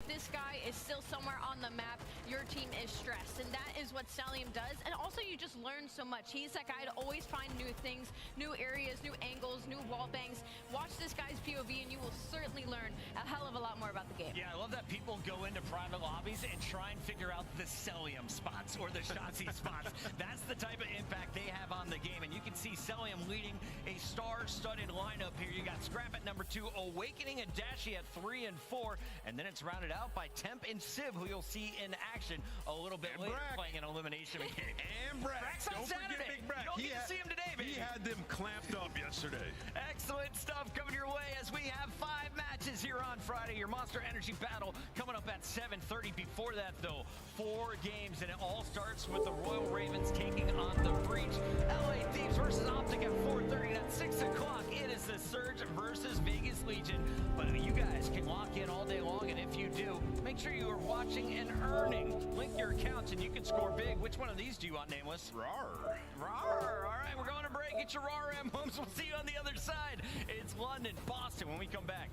this guy is still somewhere on the map, your team is stressed. And that is what Cellium does. And also you just learn so much. He's that guy to always find new things, new areas, new angles, new wall bangs. Watch this guy's POV and you will certainly learn a hell of a lot more about the game. Yeah, I love that people go into private lobbies and try and figure out the Cellium spots or the Shotzzy spots. That's the type of impact they have on the game. And you can see Cellium leading a star-studded lineup here. You got Scrap at number 2, Awakening and Dashy at 3 and 4. And then it's rounded out by Temp and Civ, who you'll see in action a little bit later playing an elimination game. And Brack. Brack's on Saturday. Big Brack. You don't get to see him today, baby. He had them clamped up yesterday. Excellent stuff coming your way as we have 5 matches here on Friday. Your Monster Energy battle coming up at 7:30. Before that, though, 4 games, and it all starts with the Royal Ravens taking on the Breach. LA Thieves versus Optic at 4:30. At 6 o'clock, it is the Surge versus Vegas Legion. But you guys can lock in all day long, and if you do, make sure you are watching and earning. Link your accounts, and you can score big. Which one of these do you want, Nameless? Rawr. Rawr. All right, we're going to break. Get your Rawr emblems. We'll see you on the other side. It's London, Boston when we come back.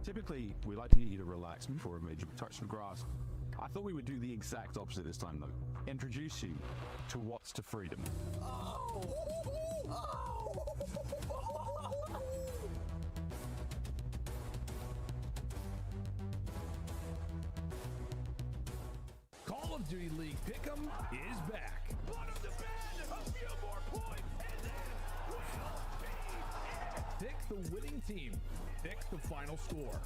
Typically, we like to get you to relax before a major touch the grass. I thought we would do the exact opposite this time, though. Introduce you to what's to freedom. Call of Duty League Pick'em is back. Bottom the bend, a few more points, and then we'll be it. Pick the winning team. Pick the final score.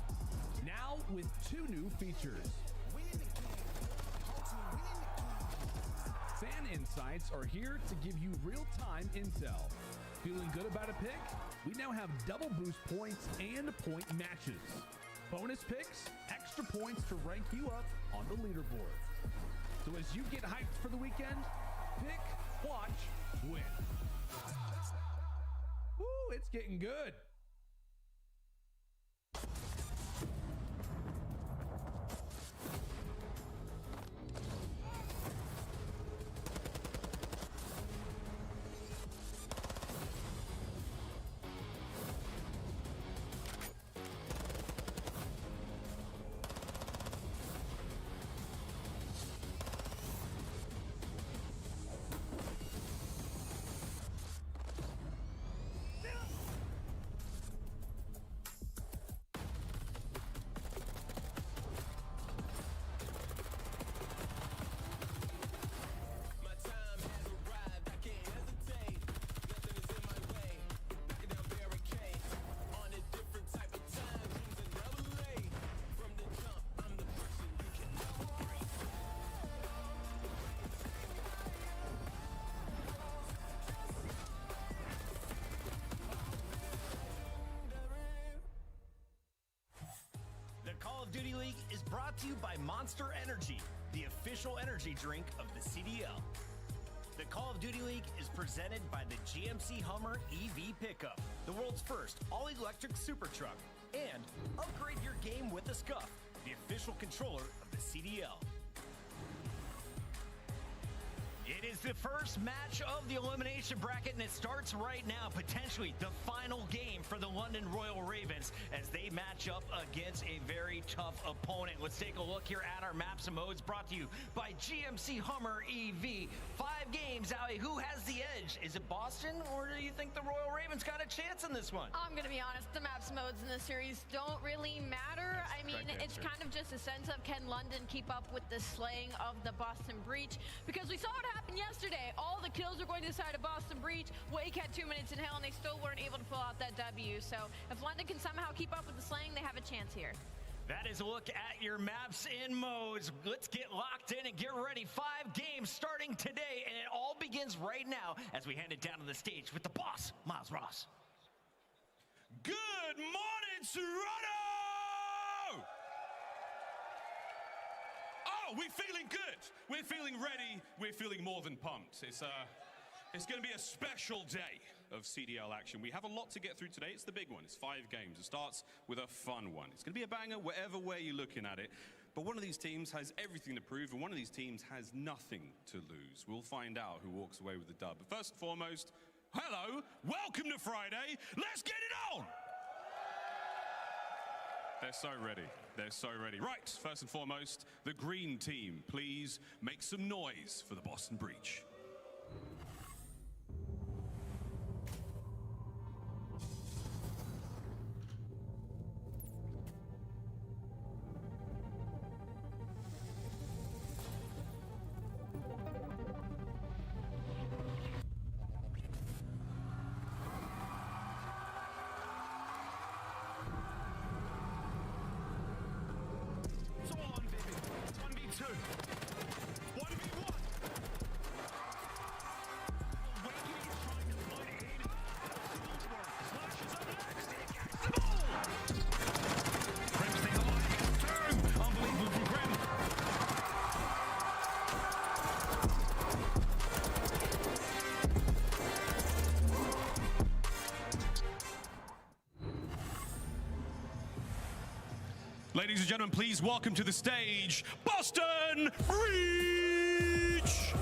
Now with 2 new features. Fan Insights are here to give you real-time intel. Feeling good about a pick? We now have double boost points and point matches. Bonus picks, extra points to rank you up on the leaderboard. So as you get hyped for the weekend, pick, watch, win. Woo, it's getting good. Call of Duty League is brought to you by Monster Energy, the official energy drink of the CDL. The Call of Duty League is presented by the GMC Hummer EV Pickup, the world's first all-electric super truck. And upgrade your game with the Scuff, the official controller of the CDL. It is the first match of the elimination bracket, and it starts right now, potentially the final game for the London Royal Ravens as they match up against a very tough opponent. Let's take a look here at our maps and modes brought to you by GMC Hummer EV. 5 games, Ali. Who has the edge? Is it Boston, or do you think the Royal Ravens got a chance in this one? I'm going to be honest, the maps and modes in this series don't really matter. I mean, it's kind of just a sense of can London keep up with the slaying of the Boston Breach? Because we saw what happened yesterday. All the kills were going to the side of Boston Breach. Wake had 2 minutes in hell, and they still weren't able to pull out that W. So if London can somehow keep up with the slaying, they have a chance here. That is a look at your maps and modes. Let's get locked in and get ready. 5 games starting today, and it all begins right now as we hand it down to the stage with the boss, Miles Ross. Good morning, Toronto! Oh, we're feeling good. We're feeling ready. We're feeling more than pumped. It's going to be a special day of CDL action. We have a lot to get through today. It's the big one. It's 5 games. It starts with a fun one. It's going to be a banger whatever way you're looking at it. But one of these teams has everything to prove, and one of these teams has nothing to lose. We'll find out who walks away with the dub. But first and foremost, Hello, welcome to Friday. Let's get it on! They're so ready. They're so ready. Right, first and foremost, the green team, please make some noise for the Boston Breach. Ladies and gentlemen, please welcome to the stage, Boston Breach!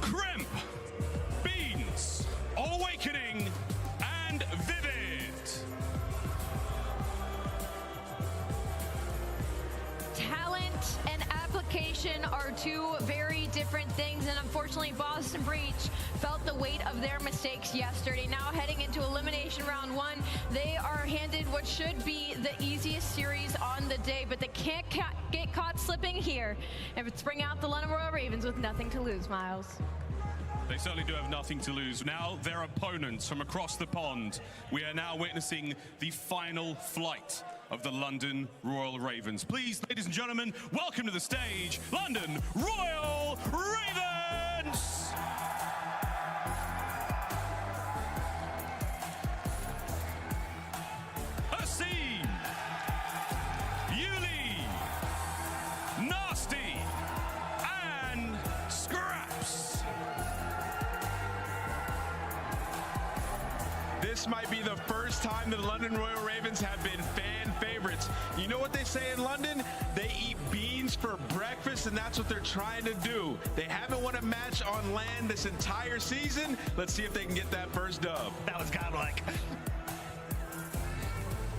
Crimp, Beans, Awakening, and Vivid. Talent and application are two very different things, and unfortunately Boston Breach felt the weight of their mistakes yesterday. Now heading into elimination round 1, they are handed what should be the easiest series on the day, but they can't get caught slipping here and bring out the London Royal Ravens with nothing to lose, Miles. They certainly do have nothing to lose. Now their opponents from across the pond, we are now witnessing the final flight of the London Royal Ravens. Please, ladies and gentlemen, welcome to the stage, London Royal Ravens! Asim, Yuli, Nasty, and Scraps. This might be the first time the London Royal Ravens have been fan favorites. You know what they say in London? They eat beans for breakfast, and that's what they're trying to do. They haven't won a match on land this entire season. Let's see if they can get that first dub. That was godlike.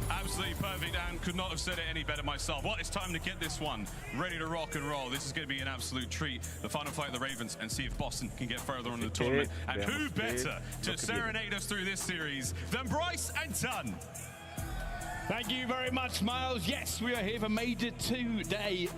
Absolutely perfect, and could not have said it any better myself. Well, it's time to get this one ready to rock and roll. This is going to be an absolute treat. The final flight of the Ravens, and see if Boston can get further on in the tournament. And who better to serenade us through this series than Bryce and Ton? Thank you very much, Miles. Yes, we are here for Major 2 Day.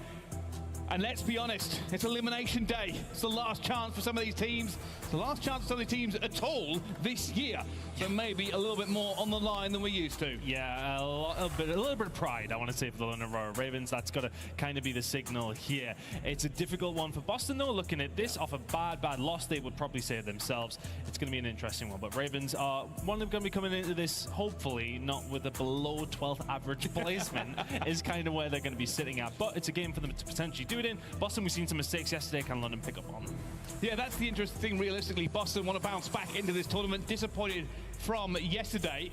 And let's be honest, it's elimination day. It's the last chance for some of these teams. It's the last chance for some of these teams at all this year. So maybe a little bit more on the line than we used to. Yeah, a little bit of pride, I want to say, for the London Royal Ravens. That's got to kind of be the signal here. It's a difficult one for Boston, though. Looking at this off a bad loss, they would probably say it themselves. It's going to be an interesting one. But Ravens are one of them going to be coming into this, hopefully, not with a below 12th average placement, is kind of where they're going to be sitting at. But it's a game for them to potentially do it in. Boston, we've seen some mistakes yesterday. Can London pick up on them? Yeah, that's the interesting thing, realistically. Boston want to bounce back into this tournament, disappointed from yesterday.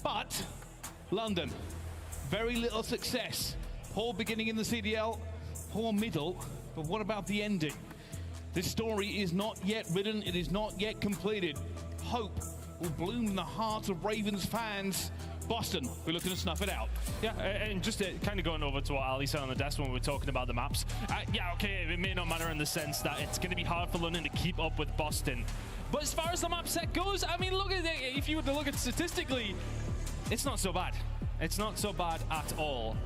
But London, very little success. Poor beginning in the CDL, poor middle. But what about the ending? This story is not yet written. It is not yet completed. Hope will bloom in the hearts of Ravens fans. Boston, we're looking to snuff it out. Yeah, and just kind of going over to what Ali said on the desk when we were talking about the maps. Yeah, okay, it may not matter in the sense that it's going to be hard for London to keep up with Boston. But as far as the map set goes, I mean, look at it. If you were to look at statistically, it's not so bad. It's not so bad at all.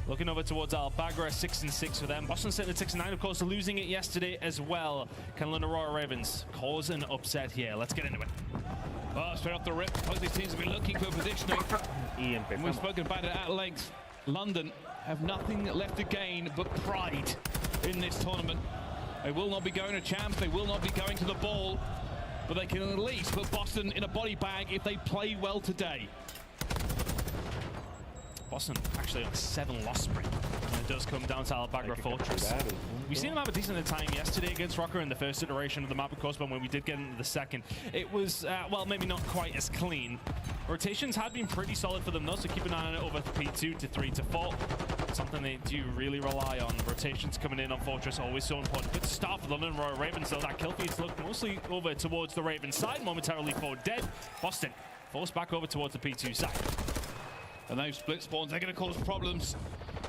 Looking over towards Albagra, 6-6 for them. Boston sitting at 6-9, of course, losing it yesterday as well. Can London Royal Ravens cause an upset here? Let's get into it. Oh, straight off the rip, both these teams have been looking for positioning. And we've spoken about it at length. London have nothing left to gain but pride in this tournament. They will not be going to champs, they will not be going to the ball, but they can at least put Boston in a body bag if they play well today. Boston actually on a 7-loss sprint. And it does come down to Albagra Fortress. We've seen them have a decent time yesterday against Rocker in the first iteration of the map, of course, but when we did get into the second, it was, well, maybe not quite as clean. Rotations had been pretty solid for them though, so keep an eye on it over P2 to 3 to 4. something they do really rely on. Rotations coming in on Fortress, always so important. Good start for the London Royal Ravens, though. That kill feeds look mostly over towards the Ravens side, momentarily for dead. Boston forced back over towards the P2 side. And those split spawns, they're going to cause problems.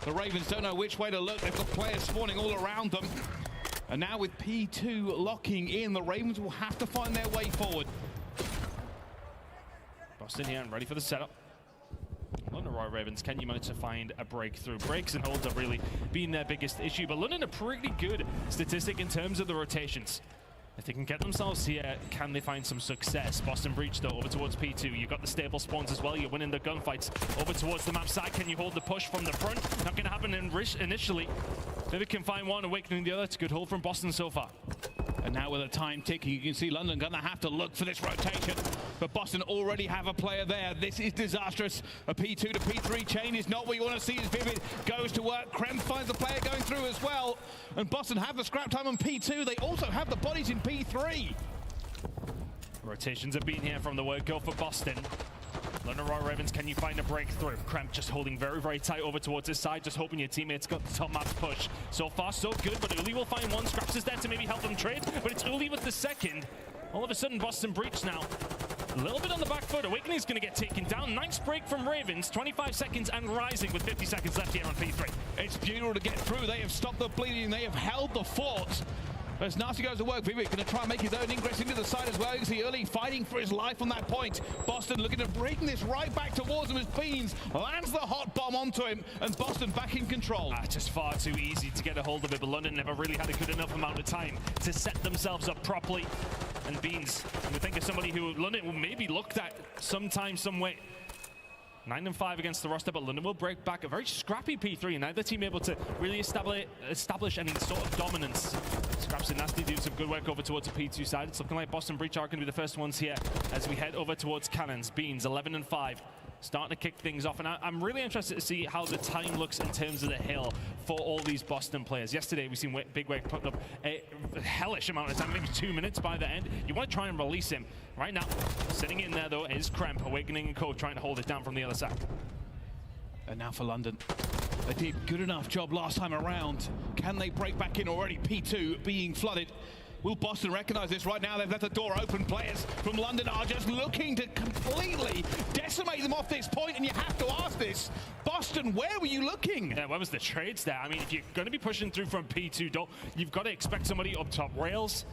The Ravens don't know which way to look. They've got players spawning all around them. And now with P2 locking in, the Ravens will have to find their way forward. Boston here and ready for the setup. London Royal Ravens, can you manage to find a breakthrough? Breaks and holds have really been their biggest issue, but London a pretty good statistic in terms of the rotations. If they can get themselves here, can they find some success? Boston Breach, though, over towards P2. You've got the stable spawns as well. You're winning the gunfights. Over towards the map side. Can you hold the push from the front? Not going to happen initially. Maybe can find one, awakening the other. It's a good hold from Boston so far. And now with the time ticking, you can see London going to have to look for this rotation. But Boston already have a player there. This is disastrous. A P2 to P3 chain is not what you want to see as Vivid goes to work. Krem finds a player going through as well. And Boston have the scrap time on P2. They also have the bodies in P3. Rotations have been here from the word go for Boston. London Royal Ravens, can you find a breakthrough? Kremp just holding very, very tight over towards his side, just hoping your teammates got the top map push. So far, so good, but Uli will find one. Scraps is there to maybe help them trade, but it's Uli with the second. All of a sudden, Boston Breach now. A little bit on the back foot. Awakening's going to get taken down. Nice break from Ravens. 25 seconds and rising with 50 seconds left here on P3. It's beautiful to get through. They have stopped the bleeding. They have held the fort. As Nasty goes to work, Vivic going to try and make his own ingress into the side as well. You can see Early fighting for his life on that point. Boston looking to bring this right back towards him as Beans lands the hot bomb onto him, and Boston back in control. Just far too easy to get a hold of it, but London never really had a good enough amount of time to set themselves up properly. And Beans, we think of somebody who London will maybe looked at sometime, some way. 9-5 against the roster, but London will break back. A very scrappy P3, and neither team able to really establish any sort of dominance. Scraps and Nasty do some good work over towards the P2 side. It's looking like Boston Breach are going to be the first ones here as we head over towards Cannons. Beans, 11-5. Starting to kick things off, and I'm really interested to see how the time looks in terms of the hill for all these Boston players. Yesterday, we've seen Big Wake putting up a hellish amount of time, maybe 2 minutes by the end. You want to try and release him. Right now, sitting in there, though, is Kremp, Awakening and Co. trying to hold it down from the other side. And now for London. They did good enough job last time around. Can they break back in already? P2 being flooded. Will Boston recognize this right now? They've left the door open. Players from London are just looking to completely decimate them off this point, and you have to ask this. Boston, where were you looking? Yeah, where was the trades there? I mean, if you're going to be pushing through from P2, you've got to expect somebody up top rails.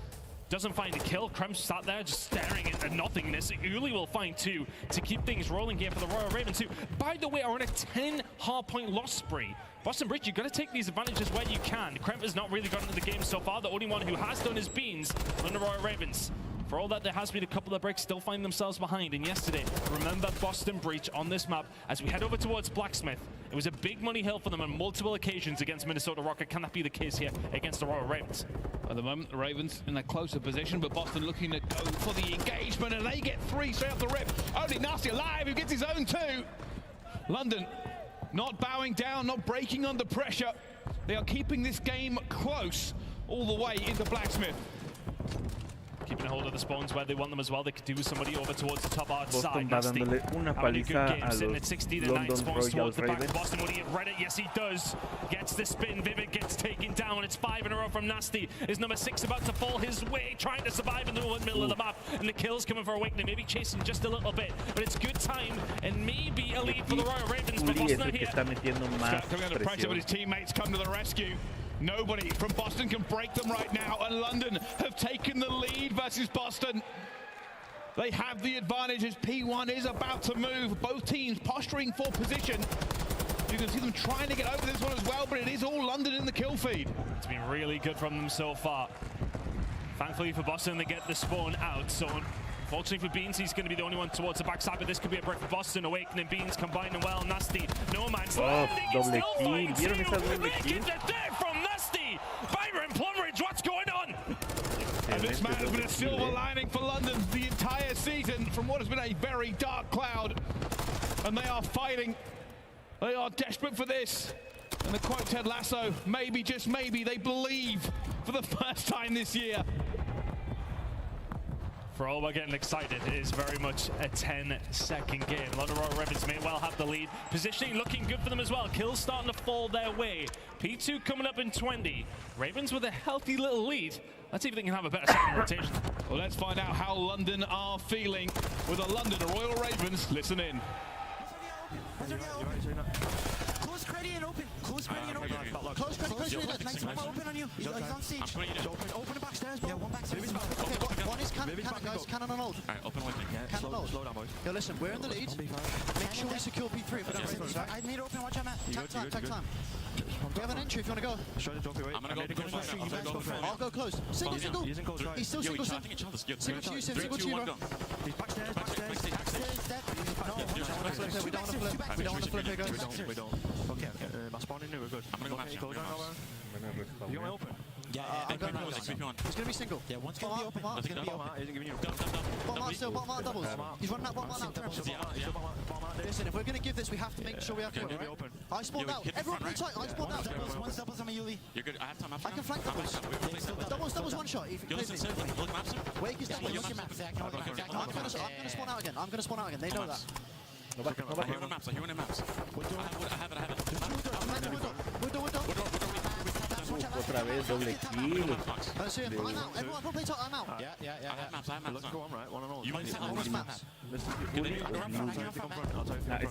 Doesn't find a kill. Krem sat there just staring at nothingness. Uli will find two to keep things rolling here for the Royal Ravens, who, by the way, are on a 10 hardpoint loss spree. Boston Breach, you've got to take these advantages where you can. Krem has not really gotten into the game so far. The only one who has done is Beans on the Royal Ravens. For all that, there has been a couple of breaks, still find themselves behind. And yesterday, remember Boston Breach on this map, as we head over towards Blacksmith. It was a big money hill for them on multiple occasions against Minnesota Rocket. Can that be the case here against the Royal Ravens? At the moment, the Ravens in a closer position, but Boston looking to go for the engagement, and they get three straight off the rip. Only Nasty alive, who gets his own two. London not bowing down, not breaking under pressure. They are keeping this game close all the way into Blacksmith. Keeping a hold of the spawns where they want them as well. They could do with somebody over towards the top art side. Boston va dándole una paliza a los London Royal Ravens. Boston, would he have read it? Yes, he does. Gets the spin. Vivid gets taken down. It's 5 in a row from Nasty. Is number 6 about to fall his way, trying to survive in the middle of the map. And the kills coming for Awakening. Maybe chasing just a little bit. But it's good time and maybe a lead for the Royal Ravens. But Boston are here. Coming under pressure, but his teammates come to the rescue. Nobody from Boston can break them right now, and London have taken the lead versus Boston. They have the advantage as P1 is about to move. Both teams posturing for position. You can see them trying to get over this one as well, but it is all London in the kill feed. It's been really good from them so far. Thankfully for Boston, they get the spawn out. So unfortunately for Beans, he's going to be the only one towards the backside, but this could be a break for Boston. Awakening Beans combining well. Nasty, no man's landing. Doble kill. ¿Vieron esa doble kill? From Nasty. Byron Plumridge, what's going on? And this man has been a silver lining for London the entire season from what has been a very dark cloud. And they are fighting. They are desperate for this. And the quote Ted Lasso, maybe, just maybe, they believe for the first time this year. For all we're getting excited, it is very much a 10-second game. London Royal Ravens may well have the lead. Positioning looking good for them as well. Kills starting to fall their way. P2 coming up in 20. Ravens with a healthy little lead. Let's see if they can have a better second rotation. Well, let's find out how London are feeling with the London Royal Ravens. Listen in. Close credit and open. Close credit and open. Close credit. Nice one open on you. He's on stage. Open the backstairs, bro. Yeah, one backstairs. Okay, one is cannon, guys. Cannon on hold. Alright, open one. Cannon hold. Slow down, boys. Yo, listen, we're in the lead. Make sure we secure P3 for that Ravens, right? I need open. Watch out, Matt. Tag time. We have an entry if you want to go. I'm gonna go. I'll go close. Single. He's still single. Single to you, single to you, bro. He's backstairs. No, we don't want to flip. We don't want to flip here, guys. We don't. Okay. My spawning new, we're good. I'm gonna go match. You want me open? Yeah, he's gonna be single. Yeah, one's gonna be open. He's gonna be open. Isn't giving you. Bottom out still, bottom out doubles. He's running that bottom out now. Listen, if we're gonna give this, we have to make sure we have to win, right? I spawned out. Everyone play tight. I spawned out. One doubles on me, Yuli. You're good. I have time. I can flank doubles. Doubles one shot. Wake is double. I'm gonna spawn out again. They know that. I hear one in maps. I have it. Otra vez doble kill. I see him. I'm out. Everyone play tight. I'm out. I have maps. Let's go on, right? One on all. You might have What's maps? It's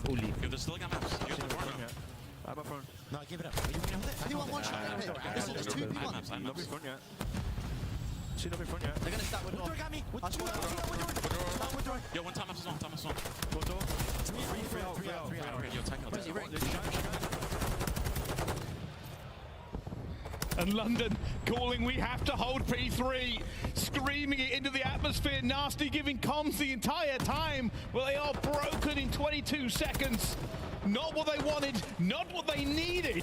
Uli. There's still got maps. You have the front. I'm up front. No, give it up. Anyone one shot. Listen, there's 2v1. Nothing front yet. See nothing front yet. They're gonna stack with door. Got me. Yo, one time maps is on. One door. 3 out. Yo, take out. And London calling, we have to hold P3, screaming it into the atmosphere. Nasty giving comms the entire time. Well, they are broken in 22 seconds. Not what they wanted, not what they needed.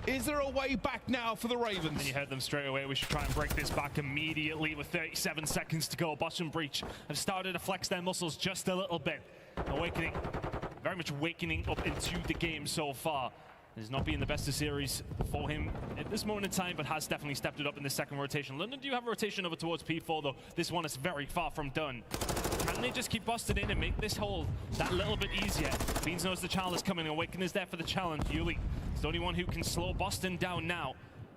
Is there a way back now for the Ravens? And you heard them straight away. We should try and break this back immediately with 37 seconds to go. Boston Breach have started to flex their muscles just a little bit. Awakening, very much wakening up into the game so far. It has not been the best of series for him at this moment in time, but has definitely stepped it up in the second rotation. London do have a rotation over towards P4, though. This one is very far from done. Can they just keep busting in and make this hole that little bit easier? Beans knows the challenge is coming. Awaken is there for the challenge. Yuli is the only one who can slow Boston down now.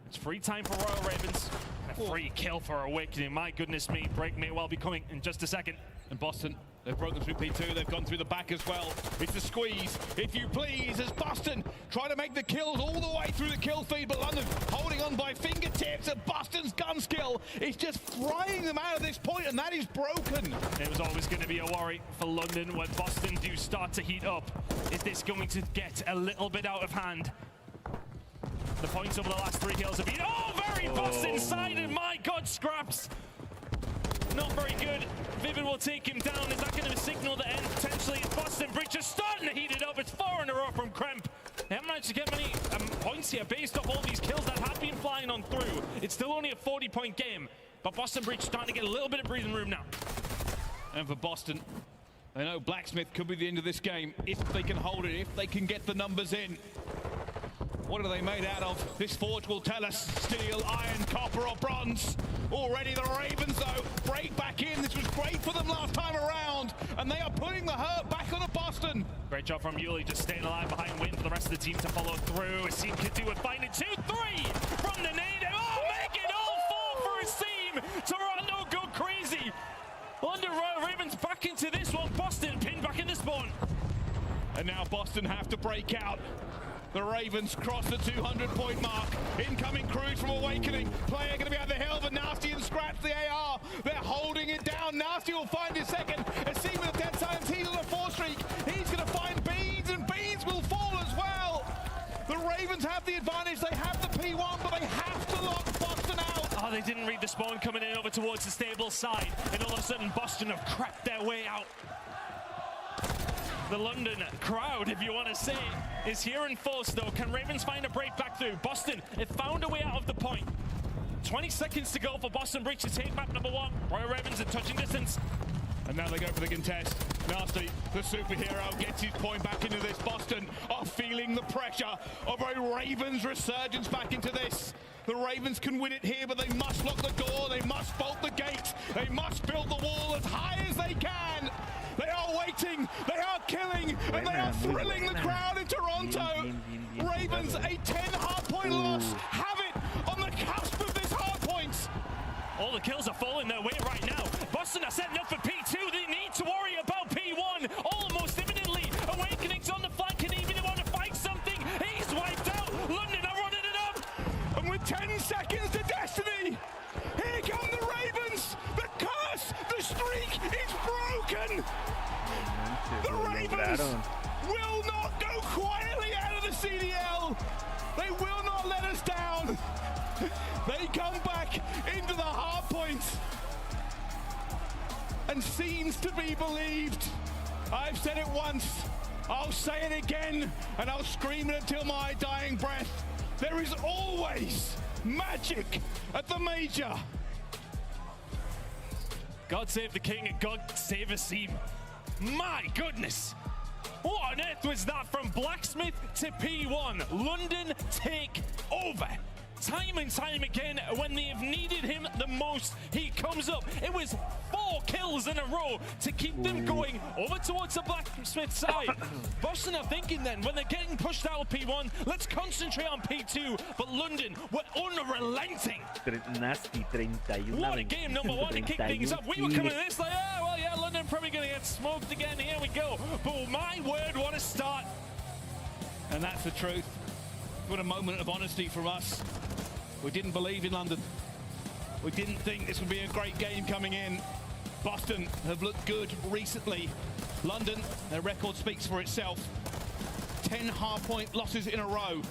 It's free time for Royal Ravens. And a free kill for Awakening. My goodness me. Break may well be coming in just a second. And Boston, they've broken through P2, they've gone through the back as well. It's a squeeze, if you please, as Boston try to make the kills all the way through the kill feed, but London holding on by fingertips, and Boston's gun skill is just frying them out at this point, and that is broken. It was always going to be a worry for London when Boston do start to heat up. Is this going to get a little bit out of hand? The points over the last 3 kills have been, very Boston-sided, my God, Scraps. Not very good. Vivid will take him down. Is that going to signal the end potentially? Boston Breach is starting to heat it up. It's 4 in a row from Kremp. They haven't managed to get many points here based off all these kills that have been flying on through. It's still only a 40-point game, but Boston Breach starting to get a little bit of breathing room now. And for Boston, they know Blacksmith could be the end of this game if they can hold it, if they can get the numbers in. What are they made out of? This forge will tell us. Steel, iron, copper or bronze. Already the Ravens, though, break back in. This was great for them last time around, and they are putting the hurt back on Boston. Great job from Yuli, just staying alive behind, waiting for the rest of the team to follow through. Asim could do it, finding 2-3 from the nade. Make it all 4 for Asim. Toronto go crazy. London Royal Ravens back into this one. Boston pinned back in the spawn. And now Boston have to break out. The Ravens cross the 200-point mark. Incoming cruise from Awakening. Player going to be out the hill, but Nasty and Scratch the AR. They're holding it down. Nasty will find his second. Asim with a dead silence. He's on a 4 streak. He's going to find Beans, and Beans will fall as well. The Ravens have the advantage. They have the P1, but they have to lock Boston out. They didn't read the spawn coming in over towards the stable side, and all of a sudden Boston have cracked their way out. The London crowd, if you want to say, is here in force, though. Can Ravens find a break back through? Boston have found a way out of the point. 20 seconds to go for Boston Breach to take map number 1. Royal Ravens in touching distance. And now they go for the contest. Nasty, the superhero, gets his point back into this. Boston are feeling the pressure of a Ravens resurgence back into this. The Ravens can win it here, but they must lock the door. They must bolt the gate. They must build the wall as high as they can. They are waiting. They are killing. And they are thrilling the crowd in Toronto. Ravens, a 10 hardpoint loss. Have it on the cusp of this hardpoint. All the kills are falling their way right now. Boston are setting up for P2. They need to worry about P1 almost imminently. Awakening's on the flank, and even want to fight something. He's wiped out. London are running it up. And with 10 seconds to destiny, here come the Ravens. The curse, the streak is broken. The Ravens will not go quietly out of the CDL. They will not let us down. They come back into the hard points and seems to be believed. I've said it once, I'll say it again, and I'll scream it until my dying breath. There is always magic at the major. God save the king and God save Asim. My goodness. What on earth was that from Blacksmith to P1? London take over. Time and time again, when they've needed him the most, he comes up. It was 4 kills in a row to keep them going over towards the Blacksmith side. Boston are thinking then, when they're getting pushed out of P1, let's concentrate on P2. But London were unrelenting. Nasty 31. What a game, number one, to kick things up. We were coming to this like, oh, well, yeah, London probably going to get smoked again. Here we go. But my word, what a start. And that's the truth. What a moment of honesty from us. We didn't believe in London. We didn't think this would be a great game coming in. Boston have looked good recently. London, their record speaks for itself. 10 hardpoint losses in a row.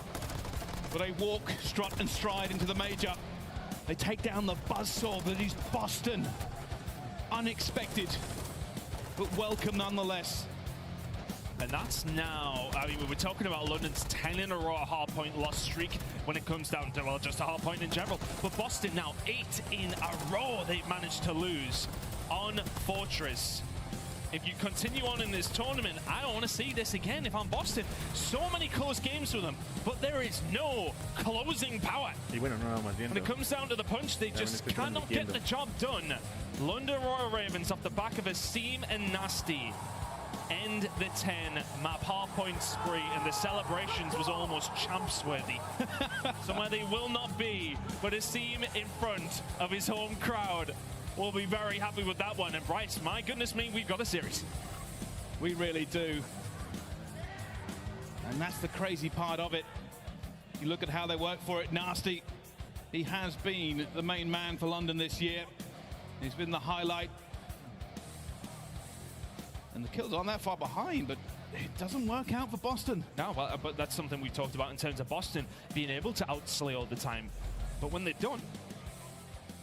But they walk, strut and stride into the major. They take down the buzzsaw that is Boston. Unexpected, but welcome nonetheless. And that's now, I mean, we were talking about London's 10 in a row hardpoint loss streak when it comes down to, well, just a hardpoint in general. But Boston now 8 in a row they've managed to lose on Fortress. If you continue on in this tournament, I don't want to see this again if I'm Boston. So many close games for them, but there is no closing power. When it comes down to the punch, they just cannot get the job done. London Royal Ravens off the back of Asim and Nasty end the 10 map hardpoint spree, and the celebrations was almost champs worthy. Somewhere they will not be, but Asim in front of his home crowd will be very happy with that one. And Bryce, my goodness me, we've got a series. We really do. And that's the crazy part of it. You look at how they work for it. Nasty, he has been the main man for London this year. He's been the highlight. And the kills aren't that far behind, but it doesn't work out for Boston. No, but that's something we've talked about in terms of Boston being able to outslay all the time. But when they're done,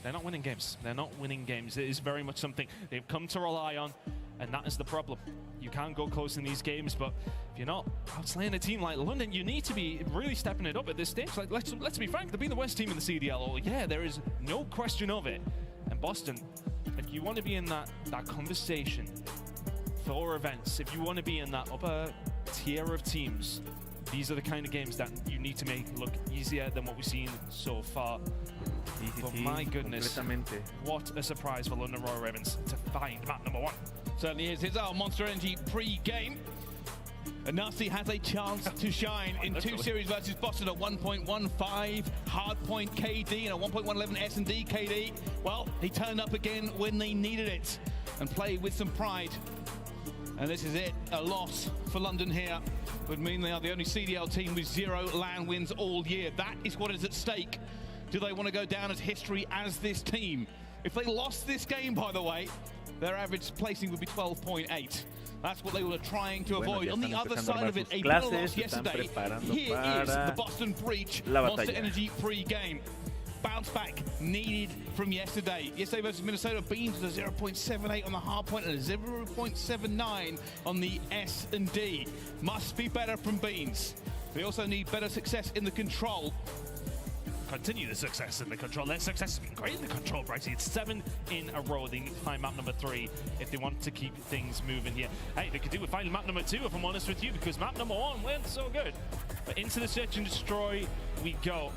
they're not winning games. They're not winning games. It is very much something they've come to rely on, and that is the problem. You can't go close in these games, but if you're not outslaying a team like London, you need to be really stepping it up at this stage. Like, let's be frank, they've been the worst team in the CDL. Yeah, there is no question of it. And Boston, if you want to be in that conversation for events, if you want to be in that upper tier of teams, these are the kind of games that you need to make look easier than what we've seen so far. But my goodness, what a surprise for London Royal Ravens to find map number 1. Certainly is. Here's our Monster Energy pre-game. And Nasty has a chance to shine in 2 series versus Boston at 1.15 hardpoint KD and a 1.111 S&D KD. Well, he turned up again when they needed it and played with some pride. And this is it, a loss for London here would mean they are the only CDL team with 0 LAN wins all year. That is what is at stake. Do they want to go down as history as this team? If they lost this game, by the way, their average placing would be 12.8. That's what they were trying to avoid. On the other side of it, a bitter loss yesterday. Here is the Boston Breach Monster Energy pre-game. Bounce back needed from yesterday. Yesterday versus Minnesota, Beans was a 0.78 on the hard point and a 0.79 on the S&D. Must be better from Beans. They also need better success in the control. Continue the success in the control. Their success has been great in the control, Brycey. It's 7 in a row. They need to find map number 3 if they want to keep things moving here. Hey, they could do with finding map number 2, if I'm honest with you, because map number 1 went so good. But into the search and destroy we go.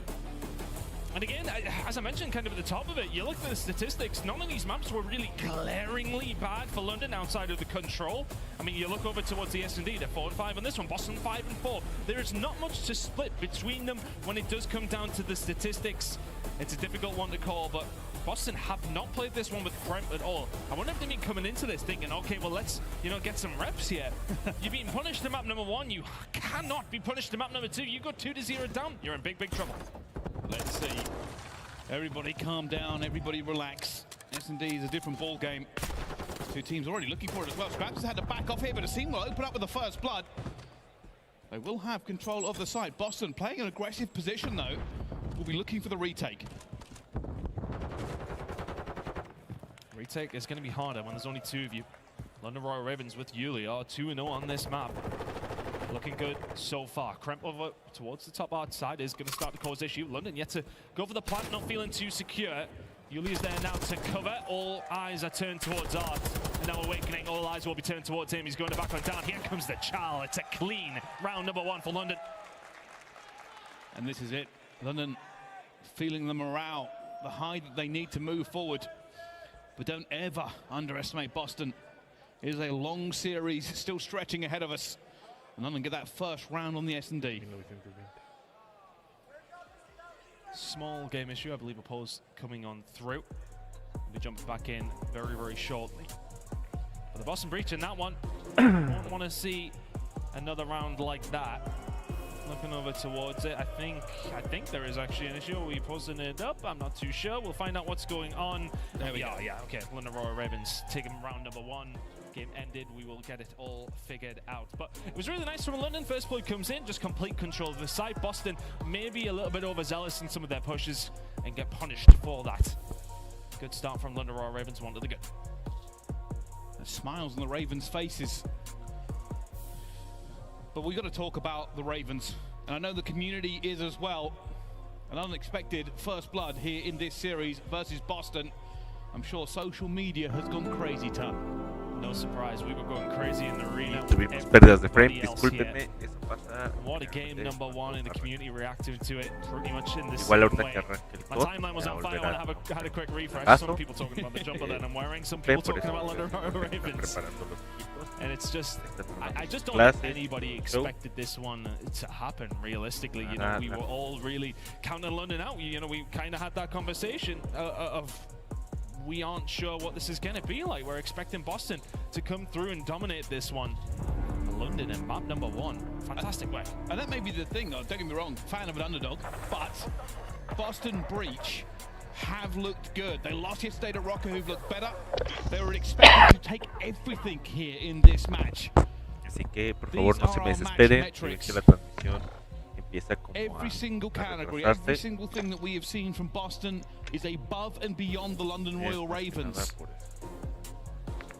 And again, as I mentioned kind of at the top of it, you look at the statistics, none of these maps were really glaringly bad for London outside of the control. I mean, you look over towards the S&D, they're 4-5 on this one, Boston 5-4. There is not much to split between them when it does come down to the statistics. It's a difficult one to call, but Boston have not played this one with Kremp at all. I wonder if they've been coming into this thinking, okay, well, let's, get some reps here. You've been punished in map number 1. You cannot be punished in map number 2. You go 2-0 down. You're in big, big trouble. Let's see. Everybody calm down. Everybody relax. S&D is a different ball game. Two teams already looking for it as well. Scraps has had to back off here, but a team will open up with the first blood. They will have control of the site. Boston playing an aggressive position, though. Will be looking for the retake. Retake is going to be harder when there's only 2 of you. London Royal Ravens with Yuli are 2-0 on this map. Looking good so far. Kremp over towards the top outside is going to start to cause issue. London yet to go for the plant, not feeling too secure. Yuli is there now to cover. All eyes are turned towards Art. And now Awakening, all eyes will be turned towards him. He's going to back on down. Here comes the Chal. It's a clean round number 1 for London. And this is it. London feeling the morale, the high that they need to move forward. But don't ever underestimate Boston. It is a long series still stretching ahead of us. And London get that first round on the S&D. Small game issue. I believe Apollo's coming on through. We'll be jumping back in very, very shortly. But the Boston breach in that one. Won't want to see another round like that. Looking over towards it, I think there is actually an issue. Are we posting it up? I'm not too sure. We'll find out what's going on. There we go. Yeah, okay. London Royal Ravens taking round number 1. Game ended. We will get it all figured out. But it was really nice from London. First blood comes in, just complete control of the site. Boston maybe a little bit overzealous in some of their pushes and get punished for that. Good start from London Royal Ravens. 1 to the good. There's smiles on the Ravens' faces. But we've got to talk about the Ravens. And I know the community is as well. An unexpected first blood here in this series versus Boston. I'm sure social media has gone crazy, Tom. No surprise, we were going crazy in the arena. Tuvimos pérdidas de frame, discúlpenme, eso pasa. What a game number 1, and the community reacting to it pretty much in this Igual way. ahorita que arranque el My timeline was on fire when I had a quick refresh. Paso. Some people talking about the jumper that I'm wearing, some people talking about London Royal Ravens. And it's just, I just don't think anybody expected this one to happen realistically. We were all really counting London out. We kind of had that conversation of we aren't sure what this is going to be like. We're expecting Boston to come through and dominate this one. London in map number 1. Fantastic way. And that may be the thing, though. Don't get me wrong, fan of an underdog, but Boston Breach have looked good. They lost yesterday to Rocker, who've looked better. They were expected to take everything here in this match. Así que, por favor, no se me desespere. Que la transmisión empieza como every single category, retrasarse. every single thing that we have seen from Boston is above and beyond the London Royal Ravens.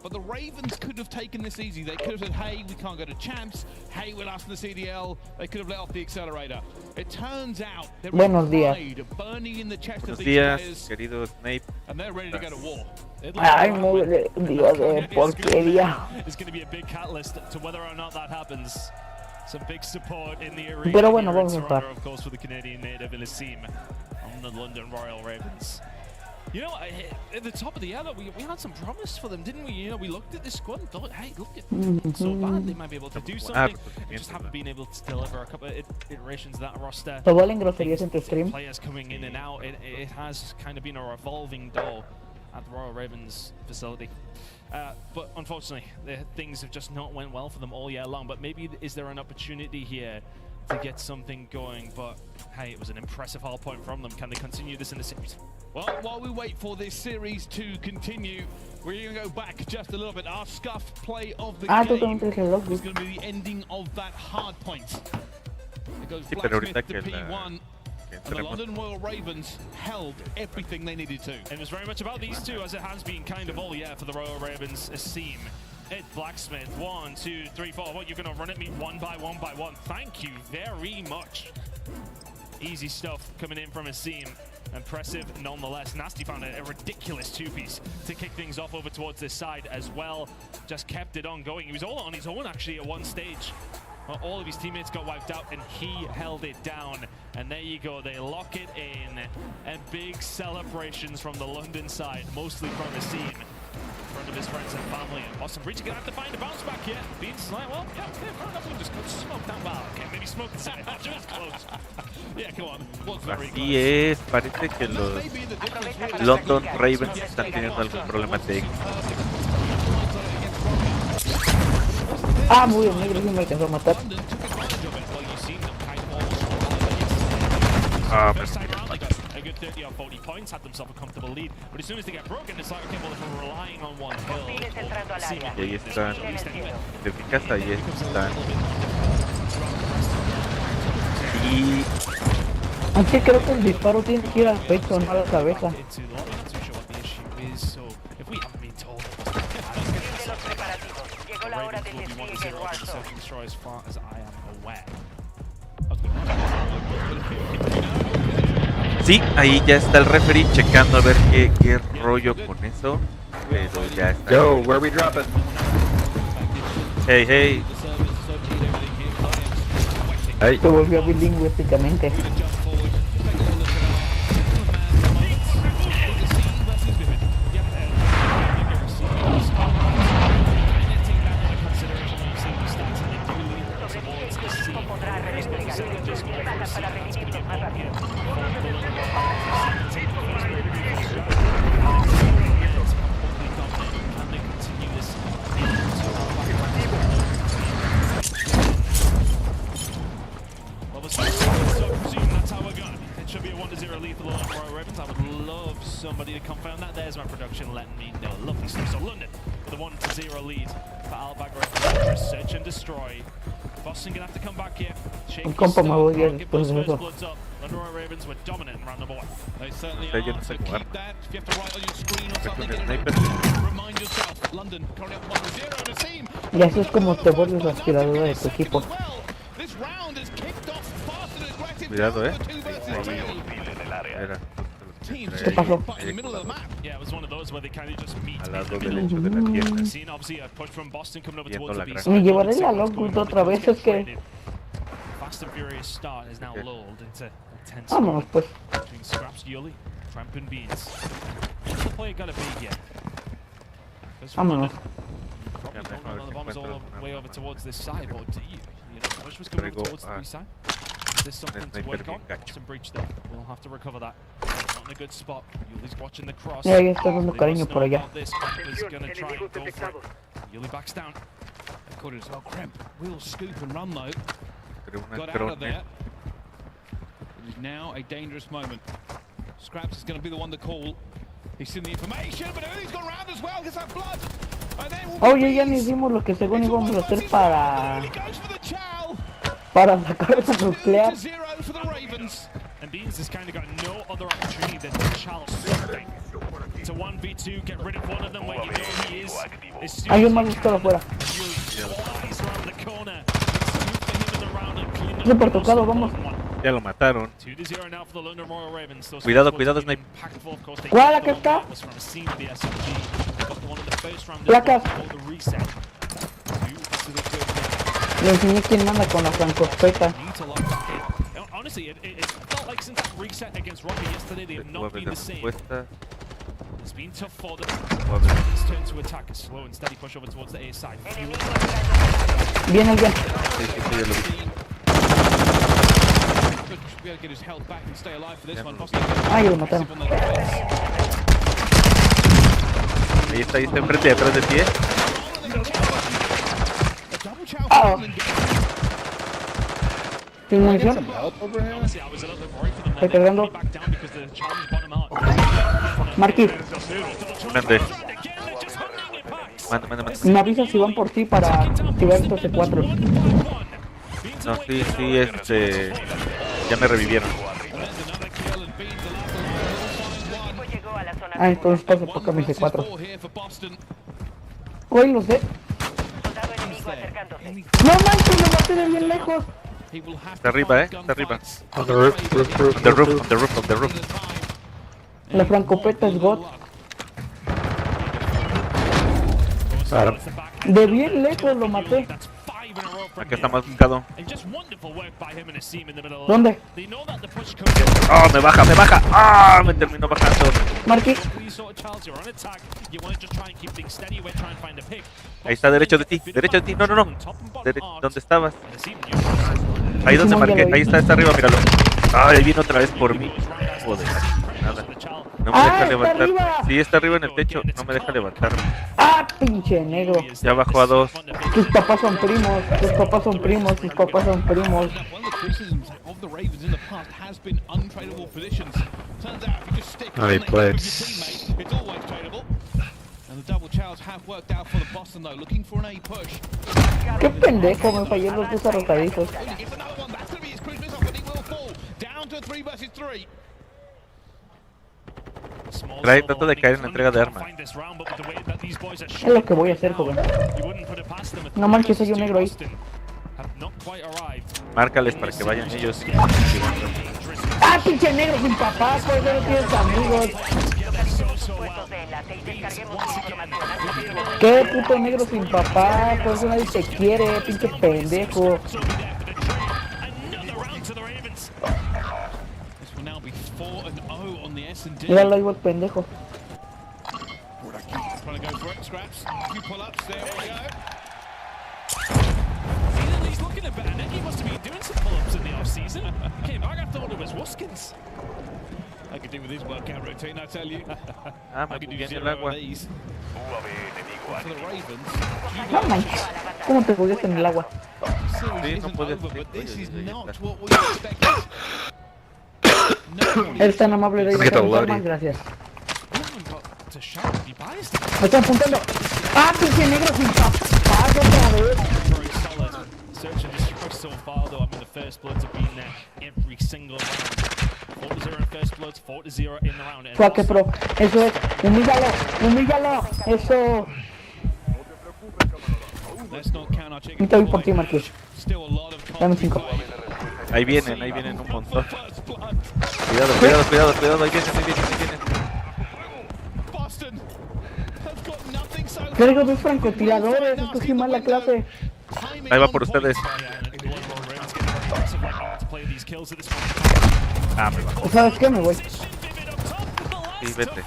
But the Ravens could have taken this easy. They could have said, hey, we can't go to champs. Hey, we're last in the CDL. They could have let off the accelerator. It turns out there is pride burning in the chest of these players. Querido Snape. And they're ready to go to war. Ay, Dios de porquería. It's going to be a big catalyst to whether or not that happens. Some big support in the arena. Pero bueno, vamos a estar. Of course, for the Canadian native Ilisim on the London Royal Ravens. At the top of the other, we had some promise for them, didn't we? We looked at this squad and thought, hey, look, it's so bad. They might be able to do something. They just haven't been able to deliver a couple of iterations of that roster. Players coming in and out. It has kind of been a revolving door at the Royal Ravens facility. But unfortunately, things have just not went well for them all year long. But maybe is there an opportunity here to get something going? But hey, it was an impressive hard point from them. Can they continue this in the series? Well, while we wait for this series to continue, we're going to go back just a little bit. Our scuff play of the game is going to be the ending of that hard point. It goes Blacksmith to P1. And the London Royal Ravens held everything they needed to. And it was very much about these two, as it has been kind of all year for the Royal Ravens. Asim, Ed Blacksmith, 1, 2, 3, 4. What, you're going to run at me one by one by one? Thank you very much. Easy stuff coming in from Asim. Impressive nonetheless. Nasty found a ridiculous 2-piece to kick things off over towards this side as well. Just kept it on going. He was all on his own actually at one stage. Well, all of his teammates got wiped out, and he held it down. And there you go, they lock it in. And big celebrations from the London side, mostly from the scene. In front of his friends and family. And Boston Breach are going to have to find a bounce back here. Beans like, well, yeah, fair enough. We just got smoked that bar. Okay, maybe smoke the side. Just close. Yeah, come on. Así es, parece que los London Ravens están teniendo algún problema técnico. Ah, muy bien, negro, sí me alcanzó a matar. Ah, First time round, they got a good 30 or 40 points, had themselves a comfortable lead. But as soon as they get broken, it's like, okay, well, if we're relying on one hill, y ahí están, te fijas, ahí están. Y Aunque creo que el disparo tiene que ir al pecho, no a la cabeza. Llegó la hora del despliegue en WarZone. sí, ahí ya está el referee checando a ver qué rollo con eso. Pero ya está. Yo, where we dropping? Hey, hey. Hey. Se volvió bilingüísticamente. Somebody to confirm that. There's my production letting me know. Lovely stuff. So London with a 1-0 lead for Albagro. Search and destroy. Boston gonna have to come back here. Shake Compa me voy a después de eso. London Ravens were dominant in round number 1. They certainly Yo no are. sé So jugar. keep that. If you have to write on your screen or something, Con get el it sniper. remind yourself. London currently up 1-0 to team. Y así es como te vuelves la aspiradora de tu equipo. This round has kicked off fast and aggressive. Cuidado, Now for 2 versus 2. Era, ¿Qué pasó? In the middle of the map. Yeah, it was one of those where they kind of just meet. al lado derecho de la pierna. Seen obviously a push from Boston coming over Viendo towards la the gran- B-side. Me llevaré la locura otra vez, es que... Fast and furious start is now Okay. lulled into a tense Vámonos pues. between Scraps, Yuli, Tramp and Beans. What's the play gotta be here? Vámonos. Probably don't know the bombs all the way over towards this side, but do you? You know, push was coming over towards the B-side. Is this something to work on? Some breach there. We'll have to recover that. Not in a good spot. Yuli's watching the cross. Ya está dando cariño por allá. This is gonna try and go for it. Yuli backs down. According to Kremp, will scoop and run though. Pero una Got out of there. crone. It is now a dangerous moment. Scraps is going to be the one to call. He's seen the information, but everything's gone round as well. Gets that blood. And then we'll Oye, ya ni hicimos lo que según íbamos a hacer para sacar esa nuclear. And Beans has kind of got no other opportunity than to challenge something. It's a 1v2, get rid of one of them where you know he is. Hay un más buscado afuera. Súper tocado, vamos. Ya lo mataron. 2-0 now for the London Royal Ravens. Those Cuidado, first cuidado, ones being sniper. impactful, of course, they ¿Cuál? got Acá está. that was from a scene of the SMG. Got the one in the first round Placas. before the reset. Two to the good. Le enseñé quién manda con la francospeta. Need to lock back in. Honestly, it felt like since that reset against Rocky yesterday, they have not been the same. It's been tough for them. It's turned to attack a slow and steady push over towards the A side. Viene alguien. should be able to get his health back and stay alive for this one. Ah, ya lo mataron. Ahí está enfrente, detrás de ti. Ah. ¿Sin munición? Estoy cargando. Marquis. Mande. Manda. Me avisa si van por ti para activar estos C4. No, sí, ya me revivieron. Ah, entonces paso por acá mi C4. Uy, lo sé. No manches, lo maté de bien lejos. Está arriba, está arriba. On the roof. On the roof. La francopeta es God. De bien lejos lo maté. Aquí está más buscado. ¿Dónde? Oh, me baja. Ah, me terminó bajando. Marquí. Ahí está, derecho de ti. No. ¿Dónde estabas? Ahí donde marqué, ahí está arriba, míralo. Ah, ahí viene otra vez por mí. Joder, nada. No me deja levantar. Sí, está arriba en el techo, no me deja levantarme. ¡Ah, pinche negro! Ya bajó a 2. Tus papás son primos. Ahí pues. ¡Qué pendejo! Me fallé los dos arrojadizos. Trata de caer en la entrega de armas. Es lo que voy a hacer, joven. No manches, hay un negro ahí. Márcales para que vayan ellos. ¡Ah, pinche negro sin papá! Por eso no tienes amigos. ¿Qué puto negro sin papá? Por eso nadie te quiere, pinche pendejo. Míralo ahí, el pendejo. Ah, me viene el agua. No manches, ¿cómo te bugueaste en el agua? Sí, no puedes. Eres tan amable de ir a más, gracias. Me están apuntando. ¡Ah, pinche negro sin papá! ¡Otra vez! Fuck, pro. Eso es. Humíllalo. Eso. Te voy por ti, Marqués. Dame 5. Ahí vienen un montón. Cuidado, ahí vienen. Traigo dos francotiradores, esto sí mala clase. Ahí va por ustedes. Ah, me bajó. ¿Sabes qué? Me voy. Sí, vete.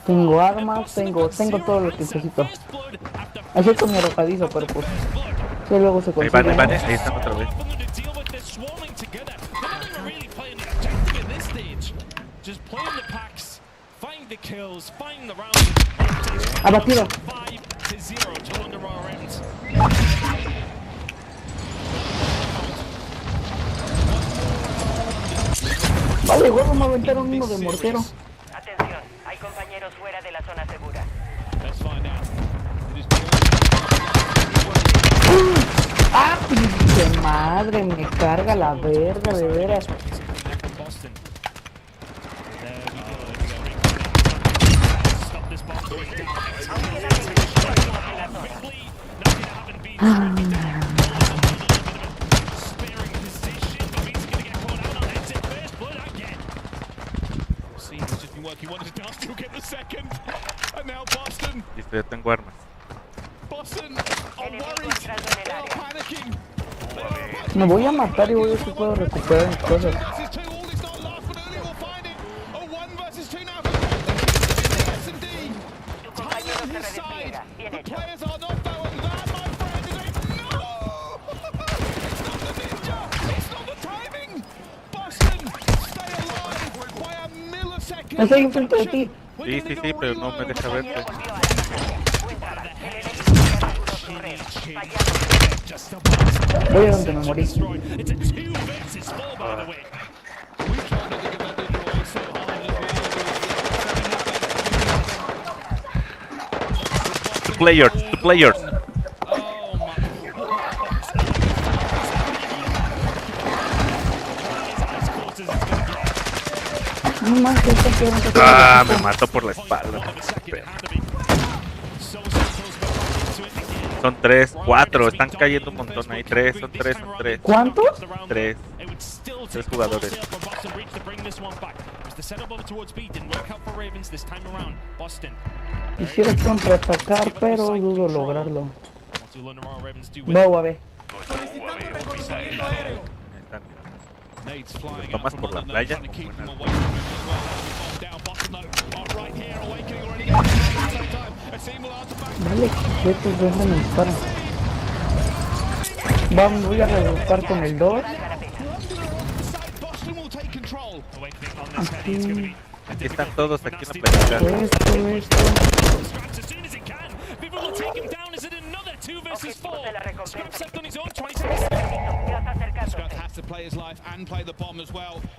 Tengo armas, tengo todo lo que necesito. Así con mi arrojadizo, pero pues que luego se consigue. Ahí van, ahí están otra vez. Abatido. Vale, huevo, me aventaron uno de mortero. Atención, hay compañeros fuera de la zona segura. ¡Ah, pinche madre! Me carga la verga, de veras. Listo, ya tengo armas. Me voy a matar y voy a ver si puedo recuperar mis cosas. Estoy enfrente de ti. Sí, pero no me deja verte. Voy a donde me morí. Two players. No más, ah, me mató por la espalda. Son 3, 4, están cayendo un montón ahí. 3, son 3. ¿Cuántos? 3 jugadores. Quisiera contraatacar, pero dudo lograrlo. Va UAV. Lo tomas por la playa. Vale, estos dos me disparan. Voy a rebuscar con el 2. Aquí. Aquí están todos, aquí en la playa. Esto.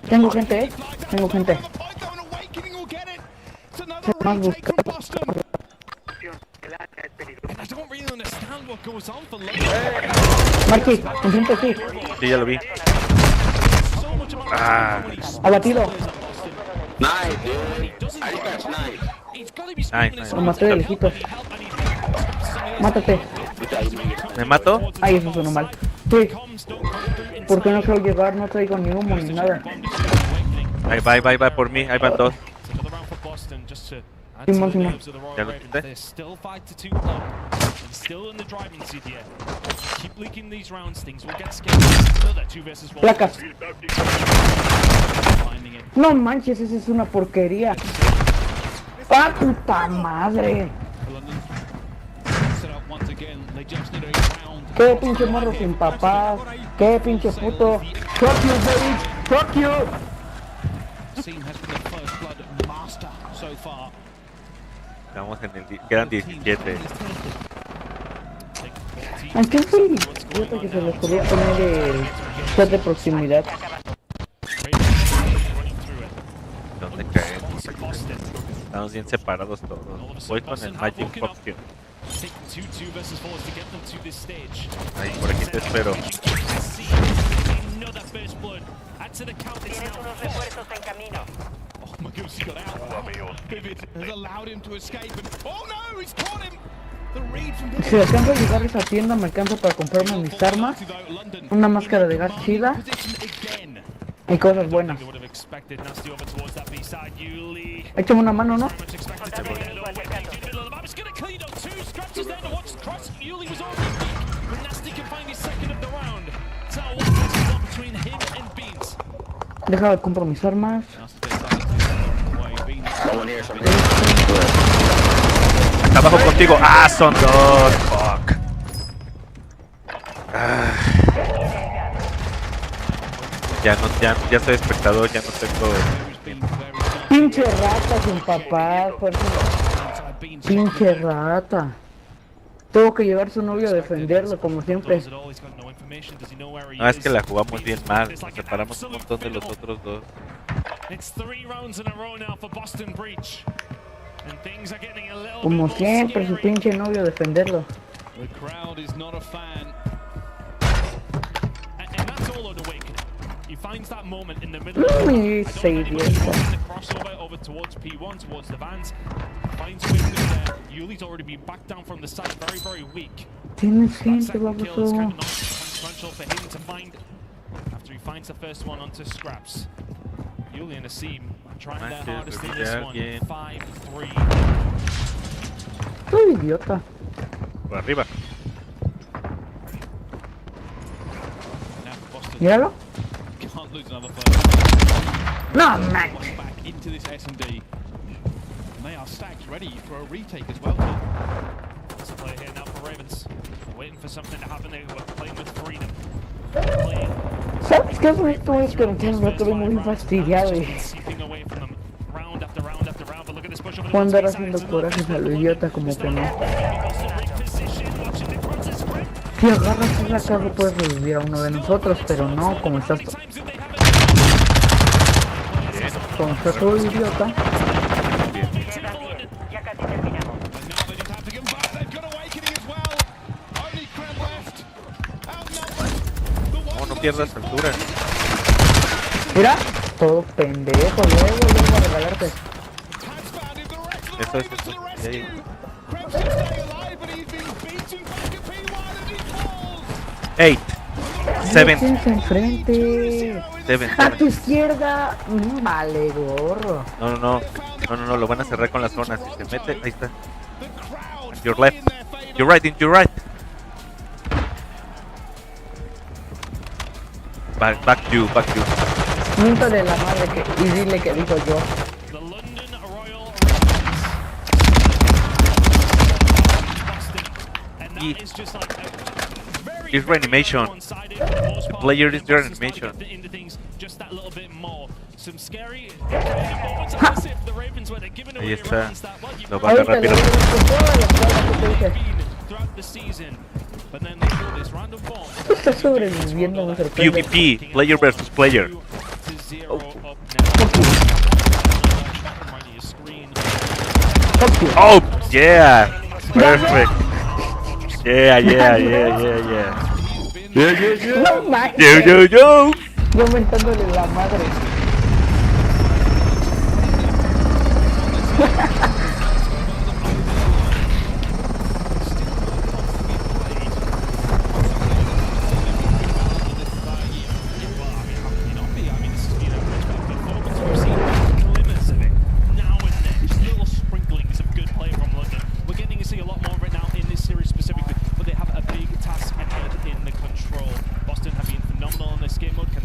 Tengo gente, tengo gente. Más buscar. Marquis, enfrente aquí. Sí, ya lo vi. Ah. Abatido. Nice. Lo maté de lejitos. Mátate. ¿Me mato? Ay, eso sonó mal. Sí. Porque no quiero llegar, no traigo ni humo ni nada. Ahí va por mí, ahí van dos. Simón. ¿Ya lo quité? Placas. No manches, esa es una porquería. ¡Ah, puta madre! ¡Qué pinche morro sin papá! ¡Qué pinche puto! ¡Fuck you, baby! ¡Fuck you! Estamos en el... Quedan 17. ¿A quién fue el idiota que se le ocurrió poner el chat de proximidad? ¿Dónde caemos? Estamos bien separados todos. Voy con el Magic Pocket. Ahí, por aquí te espero. Tienes unos refuerzos en camino. Oh my goodness, he got out. Vivid has allowed him to escape and... Oh no, he's caught him! The read from... Si alcanzo a llegar a esa tienda, me alcanza para comprarme mis armas, una máscara de gas chida y cosas buenas. Échame una mano, ¿no? Déjame comprar mis armas. Está abajo contigo. Ah, son dos. Fuck. Ah. Ya soy espectador, ya no tengo... Pinche rata sin papá, fuerza. Pinche rata. Tengo que llevar a su novio a defenderlo, como siempre. No, es que la jugamos bien mal. Nos separamos un montón de los otros dos. Como siempre, su pinche novio a defenderlo. Finds that moment in the middle. Ese idiota. Crossover over towards P1, towards the vans. Finds a window there. Yuli's already been back down from the side, very, very weak. Tienes gente, baboso. Kind of non-consequential for him to find after he finds the first one onto Scraps. Yuli and Asim trying their hardest in this one. 5-3. Soy idiota. Por arriba. Míralo. Can't lose another fight. No, man. Back into this S&D. They are stacked, ready for a retake as well. Let's play here now for Ravens. Waiting for something to happen. They were playing with freedom. ¿Sabes qué es esto? Es que no me estoy muy fastidiado. Puedo andar haciendo corajes a lo idiota como que no. Si agarras esa casa puedes revivir a uno de nosotros, pero no, como estás todo idiota. Ya casi terminamos. No pierdas altura. Mira, todo pendejo, luego a regalarte. Eso. Ya llego. 8, 7. Enfrente. 7. A tu izquierda. Vale, gorro. No, lo van a cerrar con las zonas. Si se mete, ahí está. Your left. Your right, in your right. Back you. Miéntale la madre y dile que dijo yo. It's reanimation. The player is reanimation. Ahí está. Lo va a agarrar rápido. Está sobreviviendo, me sorprende. PvP, player versus player. Oh, yeah. Perfect. Yeah. No manches. Yo. Yo mentándole la madre.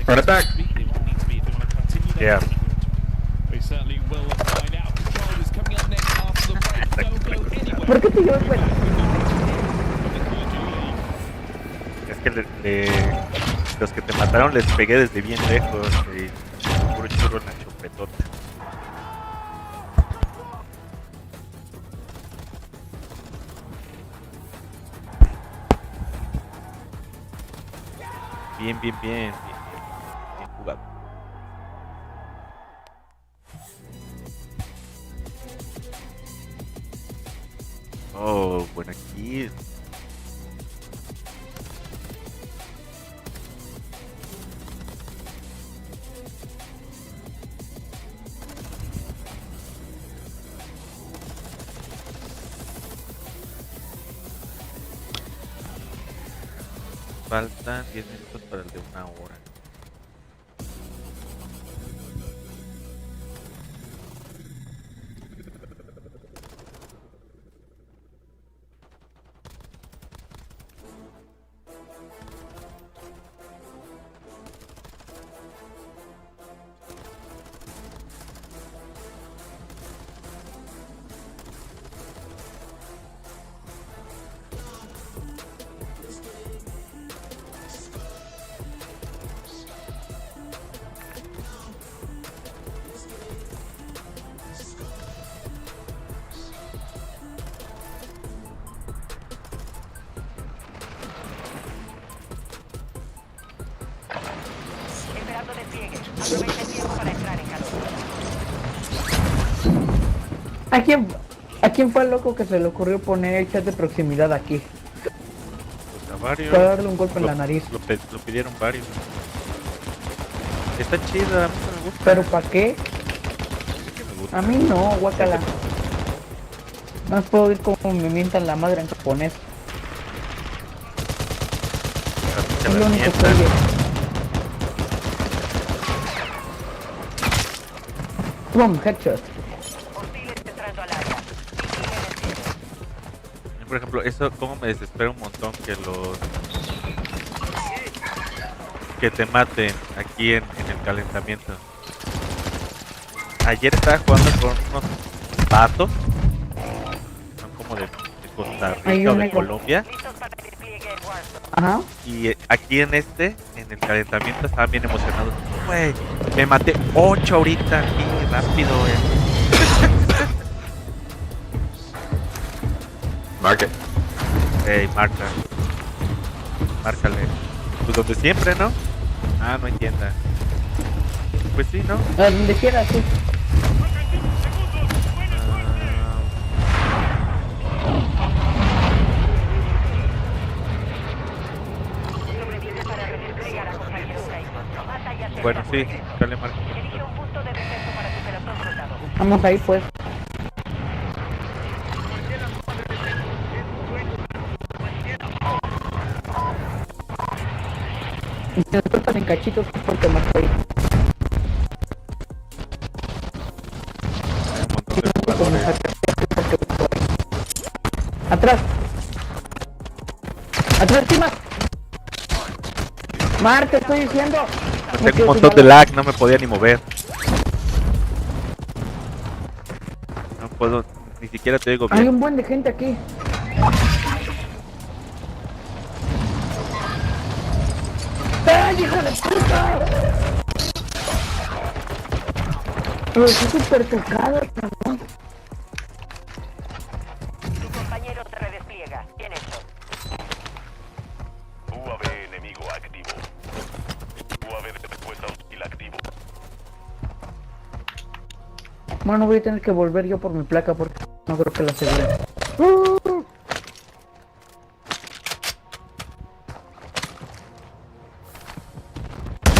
Run it back. Yeah. ¿Por qué te llevas cuenta? Es que los que te mataron les pegué desde bien lejos y puro churro en la chupetota. Bien jugado. Oh, buena kill. Faltan 10 minutos para el de 1 hora. ¿A quién fue el loco que se le ocurrió poner el chat de proximidad aquí? Pues a varios. Para darle un golpe en la nariz. Lo pidieron varios. Está chida, a mí no me gusta. ¿Pero para qué? Me gusta. A mí no, guacala. No puedo oír cómo me mientan la madre en japonés. Es lo único que oye. Boom, headshot. Por ejemplo, eso como me desespera un montón que te maten aquí en el calentamiento. Ayer estaba jugando con unos patos, son como de Costa Rica o de Colombia. Ajá. Y aquí en el calentamiento estaban bien emocionados. Güey, me maté 8 ahorita aquí, rápido, Marque. Ey, márcale. Pues donde siempre, ¿no? Ah, no hay tienda. Pues sí, ¿no? A donde quieras, sí. Bueno, sí, dale marca. Vamos ahí pues. Y si nos cortan en cachitos porque más ahí. Atrás. Atrás, encima. Mar, te estoy diciendo. Tengo un montón de lag, no me podía ni mover. No puedo, ni siquiera te digo bien. Hay un buen de gente aquí. ¡Ay, hija de puta! Pero estoy súper tocado, cabrón. Tu compañero se redespliega. Bien hecho. UAV enemigo activo. UAV de respuesta hostil activo. Bueno, voy a tener que volver yo por mi placa porque no creo que la asegure.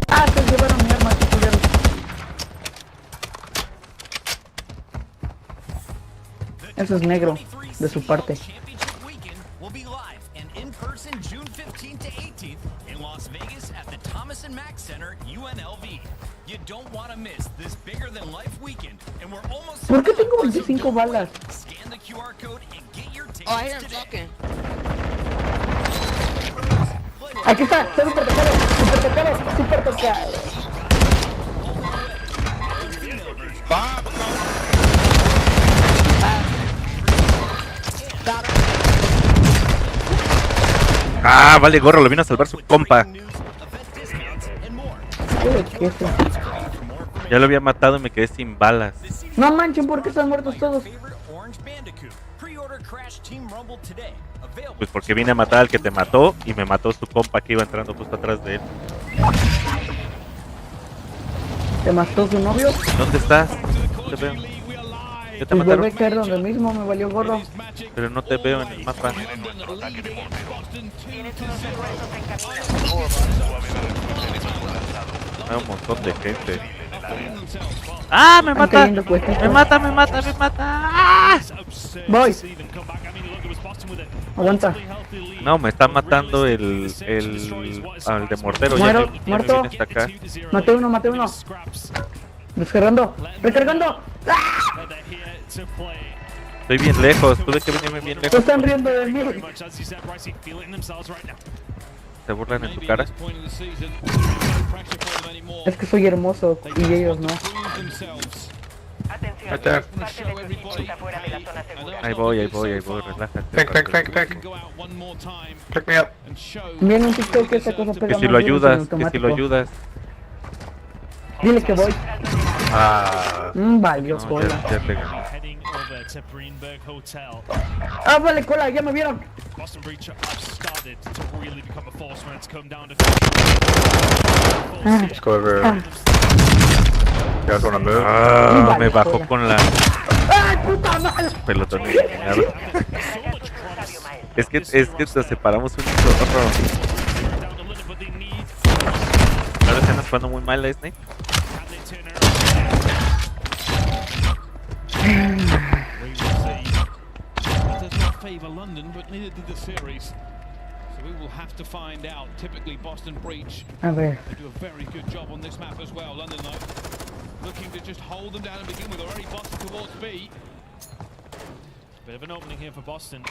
¡Ah, se llevaron mi arma, culero! Eso es negro, de su parte. ¿Por qué tengo 25 balas? Oh, I hear him talking. Aquí está, está súper tocado, súper tocado, súper tocado. Ah, vale gorro, lo vino a salvar su compa. Ya lo había matado y me quedé sin balas. No manchen, ¿por qué están muertos todos? Pues porque vine a matar al que te mató y me mató su compa que iba entrando justo atrás de él. ¿Te mató su novio? ¿Dónde estás? No te veo. ¿Ya te Pues vuelve a mataron? caer donde mismo, me valió gorro. Pero no te veo en el mapa. Hay un montón de gente. ¡Ah! ¡Me mata! ¡Me mata, me mata, me mata! ¡Ah! Voy. Aguanta. No, me está matando al de mortero. Muero, ya me muerto. vine hasta acá. Maté uno, maté uno. Descargando, recargando. ¡Ah! Estoy bien lejos, tuve que venirme bien Se lejos. están riendo de mí. ¿Se burlan en tu cara? Es que soy hermoso y ellos no. Atención. Parte de tu equipo está fuera de la zona segura. Ahí voy, relájate. Pick me up. Viene un TikTok que esa cosa pega Que si más lo duro que ayudas, en que si automático. lo ayudas. Dile que voy. Ah. Valió No, cola. ya te gané. Ah, vale, cola, ya me vieron. Let's go over. You guys wanna move? Ah, me bajó con la ¡Ay, puta madre! pelotón eliminado. Es que nos separamos un chorro. Ahora están jugando muy mal la Snake. Favor London, but neither did the series. So we will have to find out. Typically, Boston breach. A ver. They do a very good job on this map as well. London, though, looking to just hold them down and begin with. Already Boston towards B. Bit of an opening here for Boston.